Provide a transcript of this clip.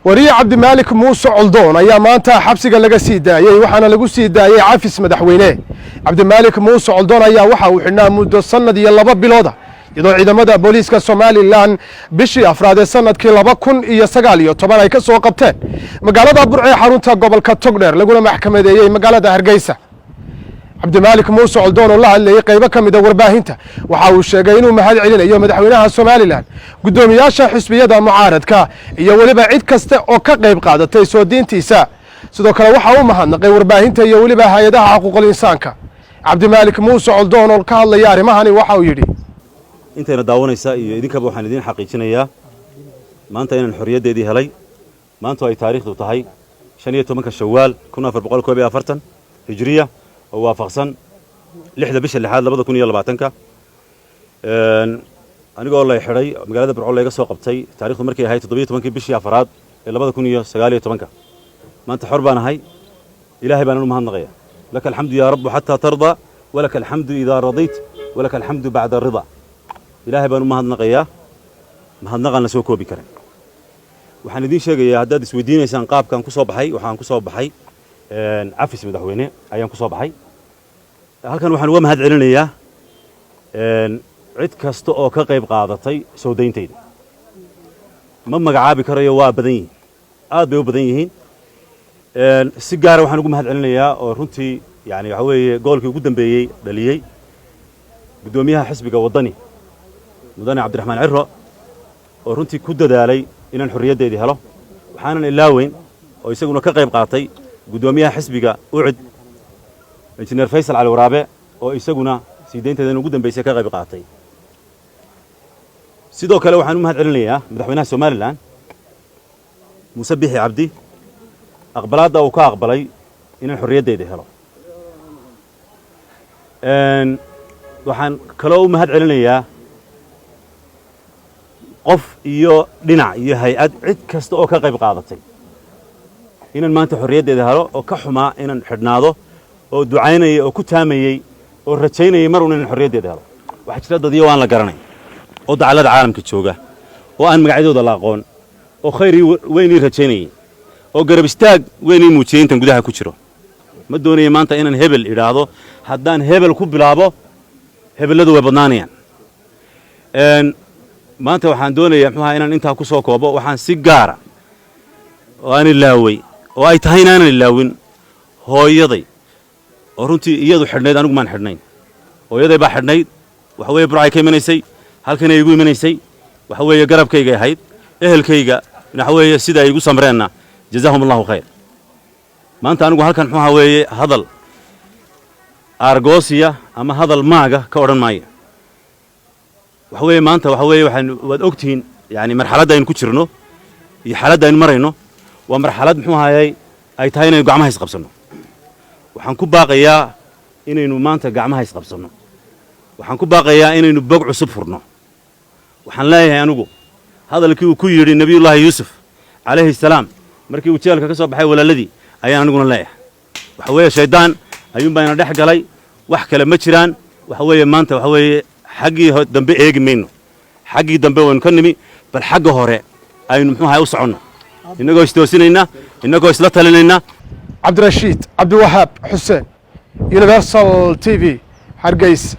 wariye cabdimaalik muuse coldoon ayaa maanta xabsiga laga sii daayey waxaana lagu sii daayey cafis madaxweyne cabdimaalik muuse coldoon ayaa waxa uu xidhnaa muddo sanad iyo 2 bilooda iyadoo ciidamada booliiska Soomaaliland bishii afraad ee sanadkii 2019 ay ka soo qabteen magaalada Burco ee xarunta gobolka Togdheer laguna maxkamadeeyay magaalada Hargeysa cabdimaalik muuse coldoon oo la hadlayay qaybo ka mid ah warbaahinta waxa uu sheegay inuu mahad celinayo madaxweynaha Soomaaliland gudoomiyaasha xisbiyada mucaaradka iyo waliba cid kasta oo ka qayb qaadatay soo diintiisa sidoo kale waxa uu mahadnaqay warbaahinta iyo waliba hay'adaha xuquuqul insaanka cabdimaalik muuse coldoon oo ka hadlayay arimahani waxa uu yiri intayna daawanaysa iyo idinkaba waxaan idin xaqiijinayaa maanta inaan xorriyadeedii helay maanta ay taariikhdu tahay 15 Shawaal 1442 hijriya oo waafaqsan 6 bisha 6 2020 anigoo la xiray magaalada Burco laga soo qabtay taariikhdu markay ahayd 17 bishii afraad ee 2019 maanta xor baan ahay ilaahay baan u mahadnaqayaa laka alxamdu ya rabb hatta tarda walaka alxamdu idha radayt walaka alxamdu ba'da ridha ilaahay baan u mahadnaqayaa mahadnaqan la soo koobi karin waxaan idin sheegayaa haddaad isweydiinaysaan qaabkan ku soo baxay waxaan ku soo baxay cafis madaxweyne ayaan ku soo baxay halkan waxaan uga mahad celinayaa cid kasta oo ka qayb qaadatay soo dayntayda ma magacaabi karayo waa badan yihiin aad bay u badan yihiin si gaar ah waxaan ugu mahad celinayaa oo runtii yani waxa weeye goolkii ugu dambeeyay dhaliyay gudoomiyaha xisbiga wadani mudane cabdiraxmaan cirro oo runtii ku dadaalay inaan xorriyadeedii helo waxaanan ilaaweyn oo isaguna ka qayb qaatay gudoomiyaha xisbiga ucid injineer Faysal Cali Waraabe oo isaguna siideynteedan ugu dambeysay ka qayb qaatay sidoo kale waxaan u mahad celinayaa madaxweynaha Soomaaliland Muuse Bixi Cabdi aqbalaadda uu ka aqbalay inaan xorriyadeedii helo waxaan kaloo u mahad celinayaa qof iyo dhinac iyo hay'ad cid kasta oo ka qayb qaadatay inaan maanta xorriyadeeda helo oo ka xumaa inaan xidhnaado oo ducaynayay oo ku taamayay oo rajaynayay mar inaan xorriyadeeda helo waxa jira dad iyo aan la garanay oo dacalada caalamka jooga oo aan magacyadooda la aqoon oo khayr weyn rajaynayay oo garab istaag weyn muujiyay intan gudaha ku jiro ma doonayo maanta inaan hebel iraado haddaan hebel ku bilaabo hebeladu way badnaanayaan maanta waxaan doonayaa maxaa inaan inta ku soo koobo waxaan si gaar ah oo aan ilaaway oo ay tahay inaan ilaawin hooyaday oo runtii iyadu xidhnayd anigu maan xidhnayn hooyaday baa xidhnayd waxa weeye Burco ka imanaysay halkan ay igu imanaysay waxa weeye garabkayga ahayd ehelkayga waxa weeye sida ay igu samreena jazaahumullahu khayr maanta anigu halkan waxa weeye hadal argosiya ama hadal maaga ka oran maayo waxa weeye maanta waxa weeye waxaan wad ogtiin yani marxaladda aynu ku jirno iyo xaaladda aynu marayno waa marxalad muxuu ahaayay ay tahay inaynu gacmaha is qabsano waxaan ku baaqayaa inaynu maanta gacmaha is qabsano waxaan ku baaqayaa inaynu bog cusub furno waxaan leeyahay anigu hadalkii uu ku yiri nabiyullaahi yuusuf calayhi salaam markii uu jeelka ka soo baxay walaaladii ayaan aniguna leeyahay waxa weeye shaydaan ayuun baa ina dhex galay wax kale ma jiraan waxa weeye maanta waxa weeye xaggii dambe eegi mayno xaggii dambe waan ka nimi bal xagga hore aynu muxuu ahay u socono inagoo istoosinayna inagoo isla talinayna cabdirashiid cabdiwahaab xuseen Universal TV Hargeysa